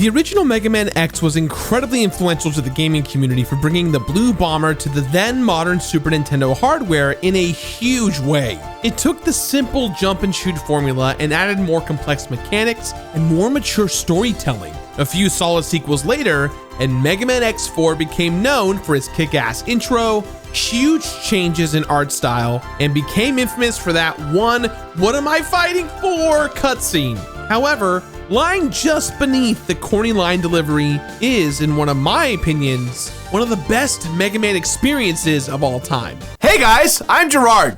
The original Mega Man X was incredibly influential to the gaming community for bringing the Blue Bomber to the then modern Super Nintendo hardware in a huge way. It took the simple jump and shoot formula and added more complex mechanics and more mature storytelling. A few solid sequels later, and Mega Man X4 became known for its kick-ass intro, huge changes in art style, and became infamous for that one "What am I fighting for?" cutscene. However, lying just beneath the corny line delivery is, in one of my opinions, one of the best Mega Man experiences of all time. Hey guys, I'm Gerard.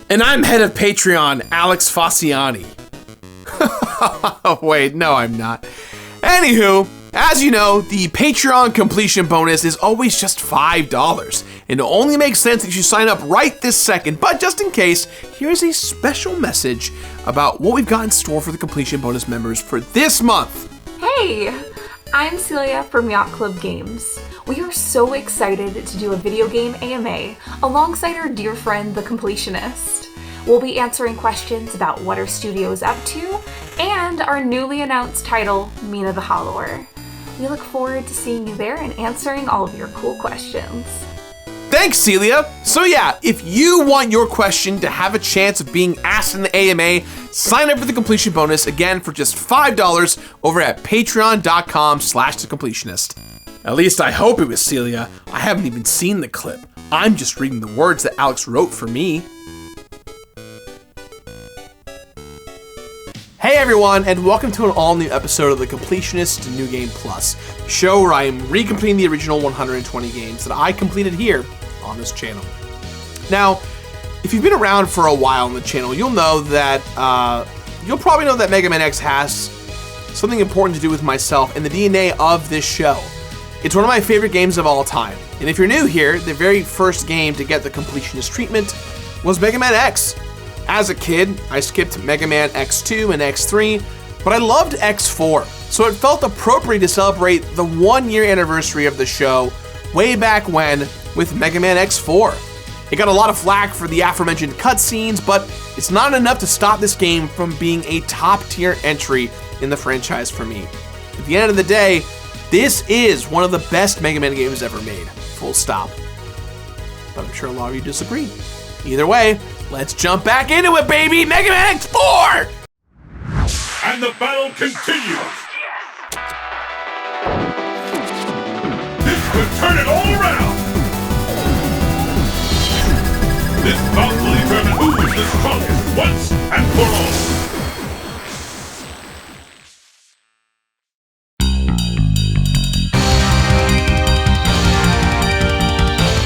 And I'm head of Patreon, Alex Faciani. Wait, no I'm not. Anywho, as you know, the Patreon completion bonus is always just $5, and it only makes sense that you sign up right this second, but just in case, here's a special message about what we've got in store for the completion bonus members for this month. Hey, I'm Celia from Yacht Club Games. We are so excited to do a video game AMA alongside our dear friend, the Completionist. We'll be answering questions about what our studio is up to and our newly announced title, Mina the Hollower. We look forward to seeing you there and answering all of your cool questions. Thanks, Celia. So yeah, if you want your question to have a chance of being asked in the AMA, sign up for the completion bonus again for just $5 over at patreon.com/thecompletionist. At least I hope it was Celia. I haven't even seen the clip. I'm just reading the words that Alex wrote for me. Hey everyone, and welcome to an all-new episode of The Completionist New Game Plus, the show where I am recompleting the original 120 games that I completed here on this channel. Now, if you've been around for a while on the channel, you'll know that, you'll probably know that Mega Man X has something important to do with myself and the DNA of this show. It's one of my favorite games of all time, and if you're new here, the very first game to get the Completionist treatment was Mega Man X. As a kid, I skipped Mega Man X2 and X3, but I loved X4, so it felt appropriate to celebrate the 1-year anniversary of the show way back when with Mega Man X4. It got a lot of flack for the aforementioned cutscenes, but it's not enough to stop this game from being a top-tier entry in the franchise for me. At the end of the day, this is one of the best Mega Man games ever made, full stop. But I'm sure a lot of you disagree. Either way, let's jump back into it, baby! Mega Man X4! And the battle continues! This could turn it all around! This bout will determine who is the strongest once and for all!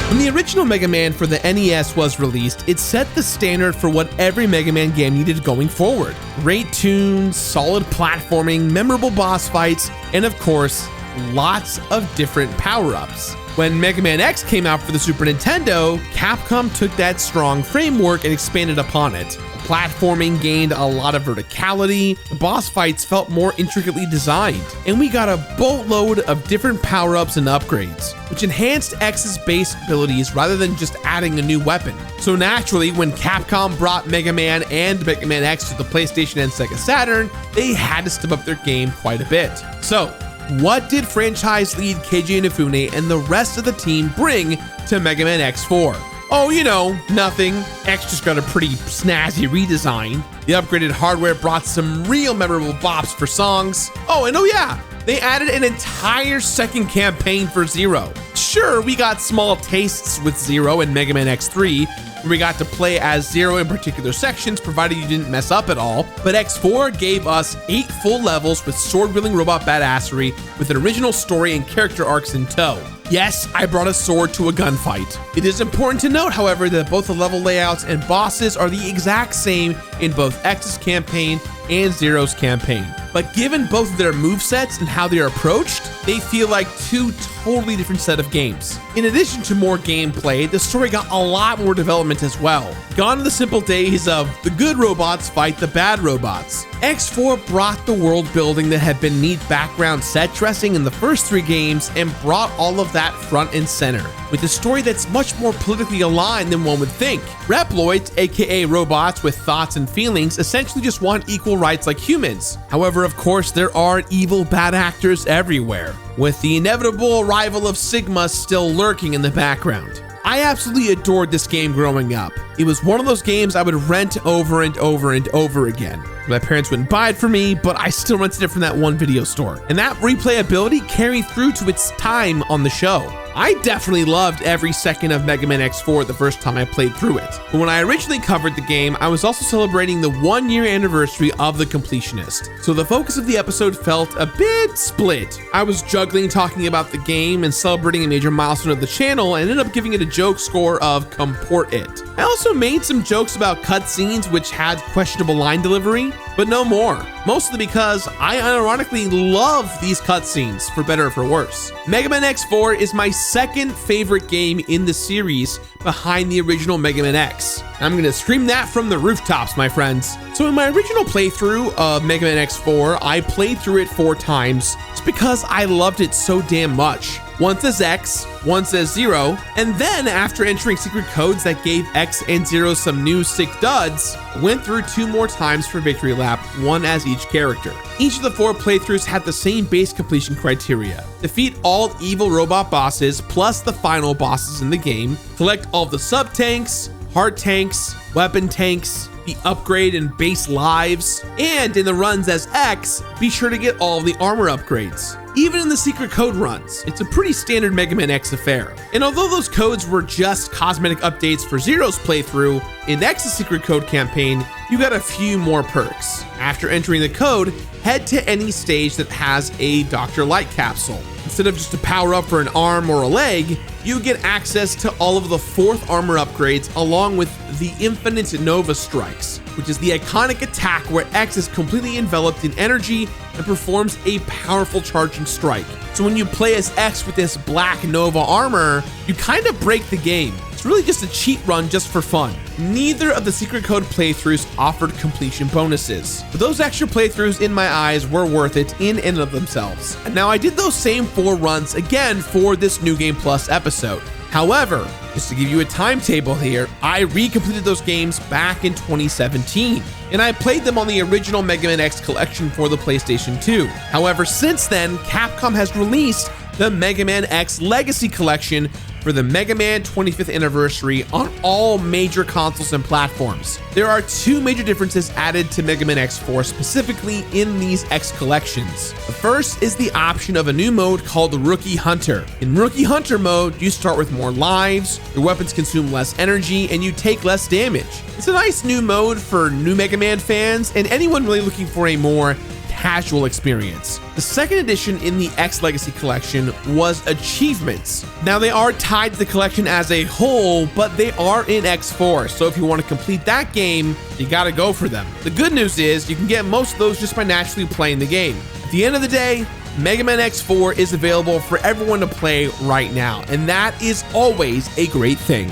When the original Mega Man for the NES was released, it set the standard for what every Mega Man game needed going forward. Great tunes, solid platforming, memorable boss fights, and of course, lots of different power-ups. When Mega Man X came out for the Super Nintendo, Capcom took that strong framework and expanded upon it. Platforming gained a lot of verticality, the boss fights felt more intricately designed, and we got a boatload of different power-ups and upgrades, which enhanced X's base abilities rather than just adding a new weapon. So naturally, when Capcom brought Mega Man and Mega Man X to the PlayStation and Sega Saturn, they had to step up their game quite a bit. So, what did franchise lead Keiji Inafune and the rest of the team bring to Mega Man X4? Oh, you know, nothing. X just got a pretty snazzy redesign. The upgraded hardware brought some real memorable bops for songs. Oh, and oh yeah, they added an entire second campaign for Zero. Sure, we got small tastes with Zero and Mega Man X3, where we got to play as Zero in particular sections, provided you didn't mess up at all. But X4 gave us 8 full levels with sword-wielding robot badassery with an original story and character arcs in tow. Yes, I brought a sword to a gunfight. It is important to note, however, that both the level layouts and bosses are the exact same in both X's campaign and Zero's campaign. But given both of their movesets and how they are approached, they feel like two totally different set of games. In addition to more gameplay, the story got a lot more development as well. Gone are the simple days of the good robots fight the bad robots. X4 brought the world building that had been neat background set dressing in the first 3 games and brought all of that front and center, with a story that's much more politically aligned than one would think. Reploids, aka robots with thoughts and feelings, essentially just want equal rights like humans. However, of course, there are evil bad actors everywhere, with the inevitable arrival of Sigma still lurking in the background. I absolutely adored this game growing up. It was one of those games I would rent over and over and over again. My parents wouldn't buy it for me, but I still rented it from that one video store. And that replayability carried through to its time on the show. I definitely loved every second of Mega Man X4 the first time I played through it. But when I originally covered the game, I was also celebrating the 1-year anniversary of The Completionist. So the focus of the episode felt a bit split. I was juggling talking about the game and celebrating a major milestone of the channel and ended up giving it a joke score of comport it. I also made some jokes about cutscenes which had questionable line delivery, but no more. Mostly because I unironically love these cutscenes, for better or for worse. Mega Man X4 is my second favorite game in the series behind the original Mega Man X. I'm gonna scream that from the rooftops, my friends. So in my original playthrough of Mega Man X4, I played through it 4 times just because I loved it so damn much. Once as X, once as Zero, and then after entering secret codes that gave X and Zero some new sick duds, went through 2 more times for Victory Lap, 1 as each character. Each of the 4 playthroughs had the same base completion criteria. Defeat all evil robot bosses plus the final bosses in the game, collect all of the sub-tanks, hard tanks, weapon tanks, the upgrade and base lives, and in the runs as X, be sure to get all of the armor upgrades. Even in the secret code runs, it's a pretty standard Mega Man X affair. And although those codes were just cosmetic updates for Zero's playthrough, in X's secret code campaign, you got a few more perks. After entering the code, head to any stage that has a Dr. Light capsule. Instead of just a power up for an arm or a leg, you get access to all of the 4th armor upgrades along with the Infinite Nova Strikes, which is the iconic attack where X is completely enveloped in energy and performs a powerful charging strike. So when you play as X with this black Nova armor, you kind of break the game. It's really just a cheat run just for fun. Neither of the secret code playthroughs offered completion bonuses, but those extra playthroughs in my eyes were worth it in and of themselves. Now I did those same 4 runs again for this New Game Plus episode. However, just to give you a timetable here, I recompleted those games back in 2017, and I played them on the original Mega Man X collection for the PlayStation 2. However, since then, Capcom has released the Mega Man X Legacy Collection for the Mega Man 25th anniversary on all major consoles and platforms. There are 2 major differences added to Mega Man X4 specifically in these X collections. The first is the option of a new mode called Rookie Hunter. In Rookie Hunter mode, you start with more lives, your weapons consume less energy, and you take less damage. It's a nice new mode for new Mega Man fans and anyone really looking for a more casual experience. The second addition in the X Legacy Collection was achievements. Now they are tied to the collection as a whole, but they are in X4, so if you want to complete that game, you gotta go for them. The good news is you can get most of those just by naturally playing the game. At the end of the day, Mega Man X4 is available for everyone to play right now, and that is always a great thing.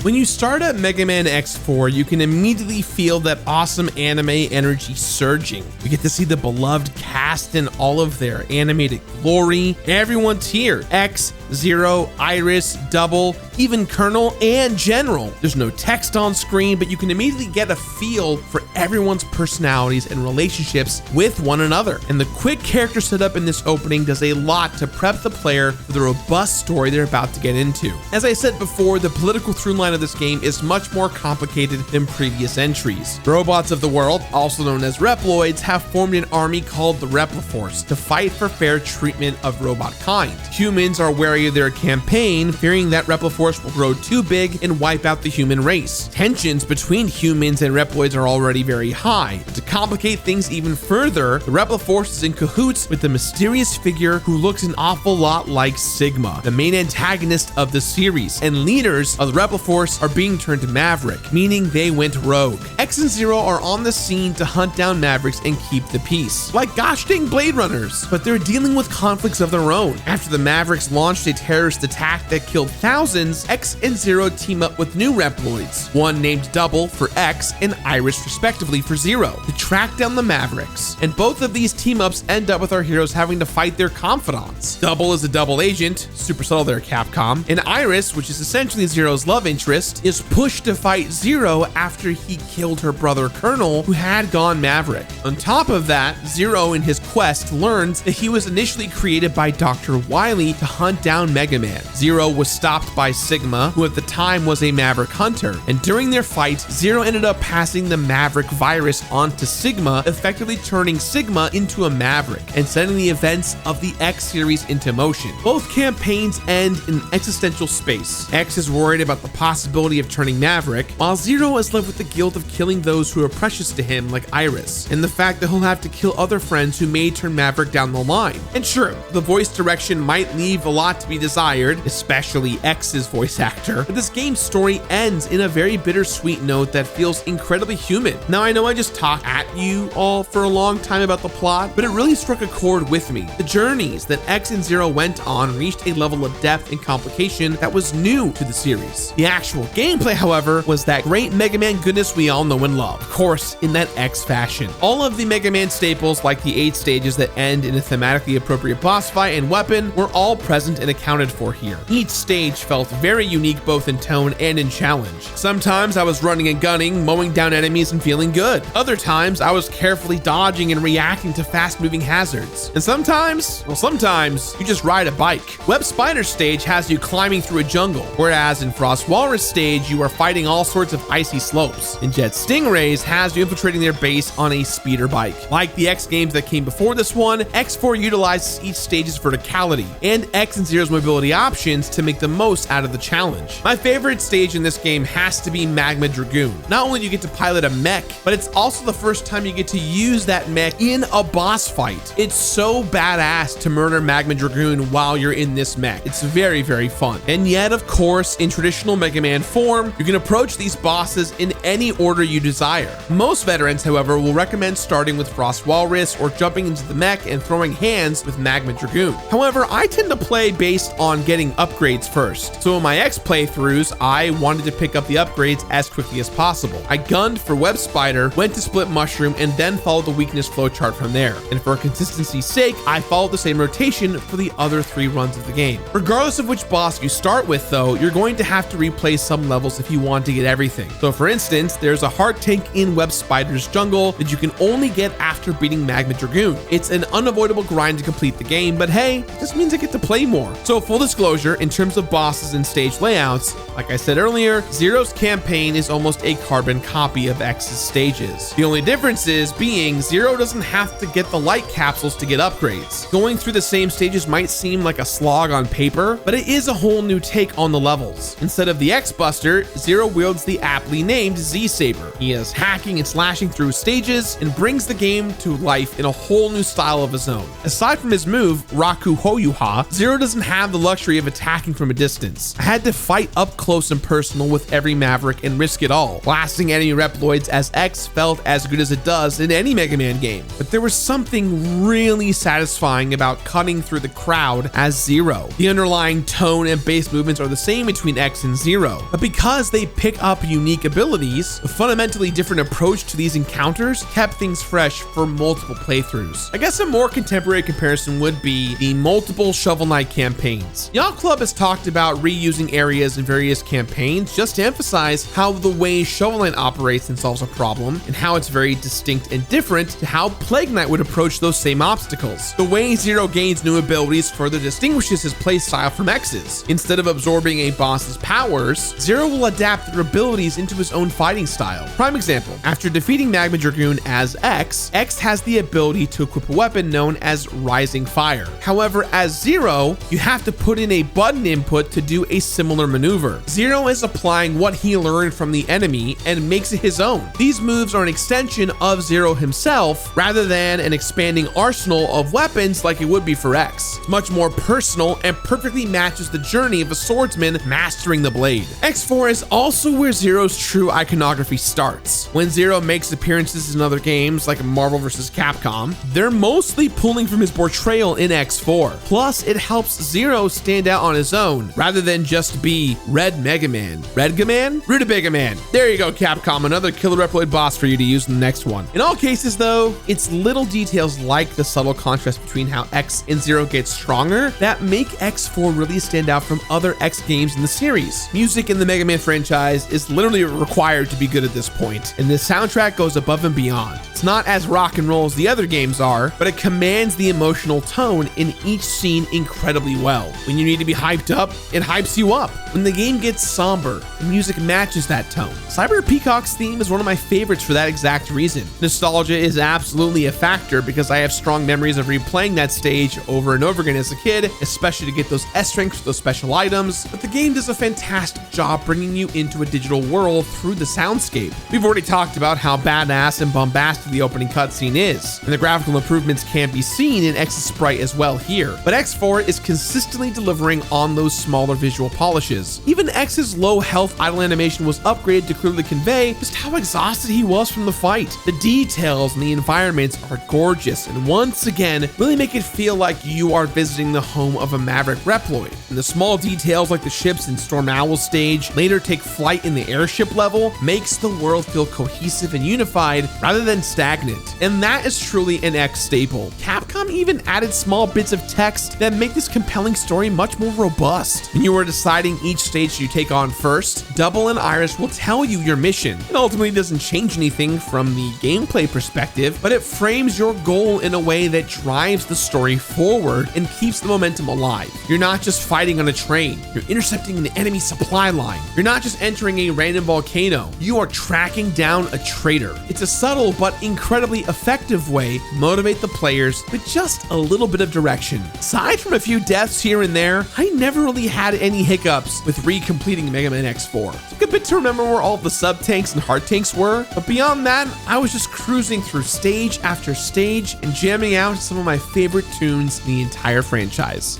When you start at Mega Man X4, you can immediately feel that awesome anime energy surging. We get to see the beloved cast in all of their animated glory. Everyone's here. X, Zero, Iris, Double, even Colonel and General. There's no text on screen, but you can immediately get a feel for everyone's personalities and relationships with one another. And the quick character setup in this opening does a lot to prep the player for the robust story they're about to get into. As I said before, the political through line of this game is much more complicated than previous entries. The robots of the world, also known as Reploids, have formed an army called the Repliforce to fight for fair treatment of robot kind. Humans are wary of their campaign, fearing that Repliforce will grow too big and wipe out the human race. Tensions between humans and Reploids are already very high. To complicate things even further, the Repliforce is in cahoots with the mysterious figure who looks an awful lot like Sigma, the main antagonist of the series, and leaders of the Repliforce are being turned to Maverick, meaning they went rogue. X and Zero are on the scene to hunt down Mavericks and keep the peace, like gosh dang Blade Runners, but they're dealing with conflicts of their own. After the Mavericks launched a terrorist attack that killed thousands, X and Zero team up with new Reploids, one named Double for X and Iris respectively for Zero, to track down the Mavericks. And both of these team-ups end up with our heroes having to fight their confidants. Double is a double agent, super subtle there Capcom, and Iris, which is essentially Zero's love interest, is pushed to fight Zero after he killed her brother Colonel, who had gone Maverick. On top of that, Zero in his quest learns that he was initially created by Dr. Wily to hunt down MegaMan. Zero was stopped by Sigma, who at the time was a Maverick hunter, and during their fight, Zero ended up passing the Maverick virus onto Sigma, effectively turning Sigma into a Maverick and setting the events of the X series into motion. Both campaigns end in existential space. X is worried about the possibility of turning Maverick, while Zero is left with the guilt of killing those who are precious to him like Iris, and the fact that he'll have to kill other friends who may turn Maverick down the line. And sure, the voice direction might leave a lot to be desired, especially X's voice actor, but this game's story ends in a very bittersweet note that feels incredibly human. Now I know I just talked at you all for a long time about the plot, but it really struck a chord with me. The journeys that X and Zero went on reached a level of depth and complication that was new to the series. The actual gameplay, however, was that great Mega Man goodness we all know and love, of course, in that X fashion. All of the Mega Man staples, like the 8 stages that end in a thematically appropriate boss fight and weapon, were all present and accounted for here. Each stage felt very unique both in tone and in challenge. Sometimes I was running and gunning, mowing down enemies and feeling good. Other times I was carefully dodging and reacting to fast-moving hazards. And sometimes you just ride a bike. Web Spider stage has you climbing through a jungle, whereas in Frost Walrus stage you are fighting all sorts of icy slopes. And Jet Stingrays has you infiltrating their base on a speeder bike. Like the X games that came before this one, X4 utilizes each stage's verticality and X and Zero's mobility options to make the most out of the challenge. My favorite stage in this game has to be Magma Dragoon. Not only do you get to pilot a mech, but it's also the first time you get to use that mech in a boss fight. It's so badass to murder Magma Dragoon while you're in this mech. It's very, very fun. And yet, of course, in traditional Mega Man form, you can approach these bosses in any order you desire. Most veterans, however, will recommend starting with Frost Walrus or jumping into the mech and throwing hands with Magma Dragoon. However, I tend to play based on getting upgrades first. So in my X playthroughs, I wanted to pick up the upgrades as quickly as possible. I gunned for Web Spider, went to Split Mushroom, and then followed the weakness flowchart from there. And for consistency's sake, I followed the same rotation for the other 3 runs of the game. Regardless of which boss you start with though, you're going to have to replay some levels if you want to get everything. So for instance, there's a heart tank in Web Spider's jungle that you can only get after beating Magma Dragoon. It's an unavoidable grind to complete the game, but hey, this means I get to play more. So full disclosure, in terms of bosses and stage layouts, like I said earlier, Zero's campaign is almost a carbon copy of X's stages. The only difference is being Zero doesn't have to get the light capsules to get upgrades. Going through the same stages might seem like a slog on paper, but it is a whole new take on the levels. Instead of the X-Buster, Zero wields the aptly named Z-Saber. He is hacking and slashing through stages and brings the game to life in a whole new style of his own. Aside from his move, Raku Hoyuha, Zero doesn't have the luxury of attacking from a distance. I had to fight up close and personal with every Maverick and risk it all. Blasting enemy Reploids as X felt as good as it does in any Mega Man game, but there was something really satisfying about cutting through the crowd as Zero. The underlying tone and base movements are the same between X and Zero, but because they pick up unique abilities, a fundamentally different approach to these encounters kept things fresh for multiple playthroughs. I guess a more contemporary comparison would be the multiple Shovel Knight campaigns. Yacht Club has talked about reusing areas in various campaigns just to emphasize how the way Shovel Knight operates and solves a problem, and how it's very distinct and different to how Plague Knight would approach those same obstacles. The way Zero gains new abilities further distinguishes his playstyle from X's. Instead of absorbing a boss's powers, Zero will adapt their abilities into his own fighting style. Prime example, after defeating Magma Dragoon as X, X has the ability to equip a weapon known as Rising Fire. However, as Zero, you have to put in a button input to do a similar maneuver. Zero is applying what he learned from the enemy and makes it his own. These moves are an extension of Zero himself rather than an expanding arsenal of weapons like it would be for X. It's much more personal and perfectly matches the journey of a swordsman mastering the blade. X4 is also where Zero's true icon iconography starts. When Zero makes appearances in other games like Marvel vs. Capcom, they're mostly pulling from his portrayal in X4. Plus, it helps Zero stand out on his own, rather than just be Red MegaMan. Redgaman? Rutabaga-Man. There you go, Capcom, another killer Reploid boss for you to use in the next one. In all cases though, it's little details like the subtle contrast between how X and Zero get stronger that make X4 really stand out from other X games in the series. Music in the Mega Man franchise is literally required to be good at this point, and this soundtrack goes above and beyond. It's not as rock and roll as the other games are, but it commands the emotional tone in each scene incredibly well. When you need to be hyped up, it hypes you up. When the game gets somber, the music matches that tone. Cyber Peacock's theme is one of my favorites for that exact reason. Nostalgia is absolutely a factor because I have strong memories of replaying that stage over and over again as a kid, especially to get those S ranks for those special items, but the game does a fantastic job bringing you into a digital world through the soundscape. We've already talked about how badass and bombastic the opening cutscene is, and the graphical improvements can be seen in X's sprite as well here, but X4 is consistently delivering on those smaller visual polishes. Even X's low health idle animation was upgraded to clearly convey just how exhausted he was from the fight. The details and the environments are gorgeous, and once again, really make it feel like you are visiting the home of a Maverick Reploid. And the small details like the ships in Storm Owl stage later take flight in the airship level makes the world feel cohesive and unified rather than stagnant. And that is truly an X staple. Capcom even added small bits of text that make this compelling story much more robust. When you are deciding each stage you take on first, Double and Iris will tell you your mission. It ultimately doesn't change anything from the gameplay perspective, but it frames your goal in a way that drives the story forward and keeps the momentum alive. You're not just fighting on a train, you're intercepting an enemy supply line. You're not just entering a random volcano, you are tracking down a traitor. It's a subtle but incredibly effective way to motivate the players with just a little bit of direction. Aside from a few deaths here and there, I never really had any hiccups with recompleting Mega Man X4. It took a bit to remember where all the sub-tanks and hard tanks were, but beyond that, I was just cruising through stage after stage and jamming out some of my favorite tunes in the entire franchise.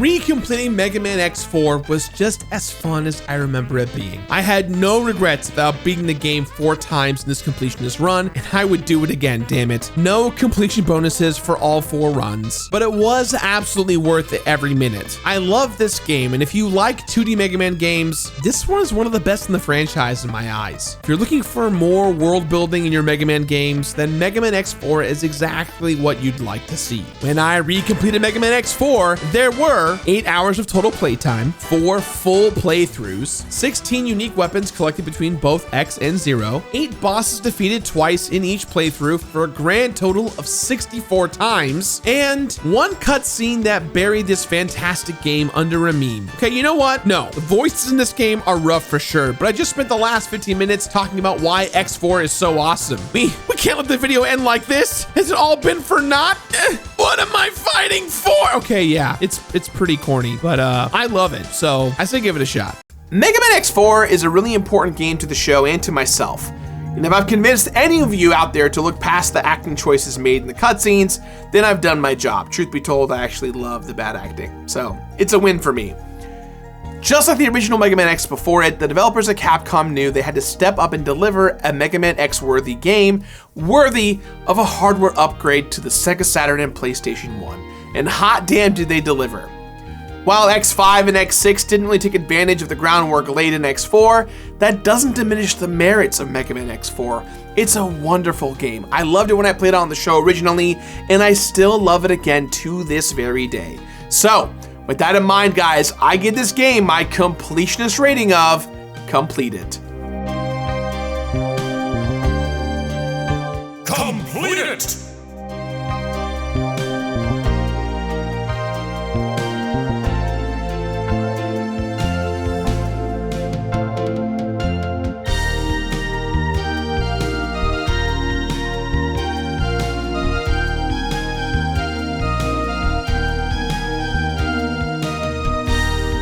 Recompleting Mega Man X4 was just as fun as I remember it being. I had no regrets about beating the game 4 times in this completionist run, and I would do it again, damn it. No completion bonuses for all 4 runs, but it was absolutely worth it every minute. I love this game, and if you like 2D Mega Man games, this one is one of the best in the franchise in my eyes. If you're looking for more world building in your Mega Man games, then Mega Man X4 is exactly what you'd like to see. When I recompleted Mega Man X4, there were 8 hours of total playtime, 4 full playthroughs, 16 unique weapons collected between both X and Zero, 8 bosses defeated twice in each playthrough for a grand total of 64 times, and 1 cutscene that buried this fantastic game under a meme. Okay, you know what? No, the voices in this game are rough for sure, but I just spent the last 15 minutes talking about why X4 is so awesome. We can't let the video end like this. Has it all been for naught? What am I fighting for? Okay, yeah, it's pretty corny, but I love it, so I say give it a shot. Mega Man X4 is a really important game to the show and to myself. And if I've convinced any of you out there to look past the acting choices made in the cutscenes, then I've done my job. Truth be told, I actually love the bad acting, so it's a win for me. Just like the original Mega Man X before it, the developers at Capcom knew they had to step up and deliver a Mega Man X-worthy game, worthy of a hardware upgrade to the Sega Saturn and PlayStation 1. And hot damn did they deliver. While X5 and X6 didn't really take advantage of the groundwork laid in X4, that doesn't diminish the merits of Mega Man X4. It's a wonderful game. I loved it when I played it on the show originally, and I still love it again to this very day. So, with that in mind, guys, I give this game my completionist rating of completed. Complete it!